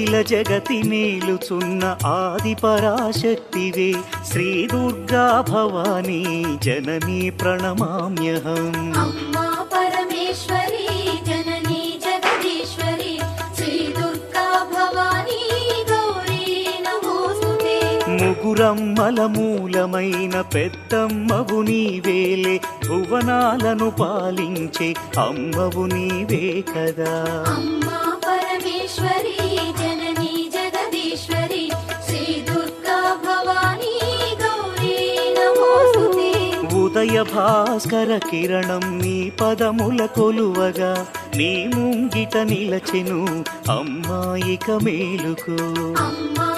అఖిల జగతి మేలుచున్న ఆది పరాశక్తివే శ్రీ దుర్గా భవానీ జననీ ప్రణమామ్యహం. అమ్మా పరమేశ్వరి జననీ జగదీశ్వరి శ్రీ దుర్గా భవానీ గౌరీ నమోస్తుతే. ముగురమ్మల మూలమైన పెద్దమ్మవు నీవేలే భువనాలను పాలించే అమ్మవు నీవే కదా. అమ్మా పరమేశ్వరి జననీ జగదీశ్వరి శ్రీ దుర్గా భవానీ గౌరీ నమోస్తుతే. ఉదయ భాస్కర కిరణం నీ పదముల కొలువగా నీ ముంగిట నిలచెను అమ్మాయిక మేలుకు. అమ్మా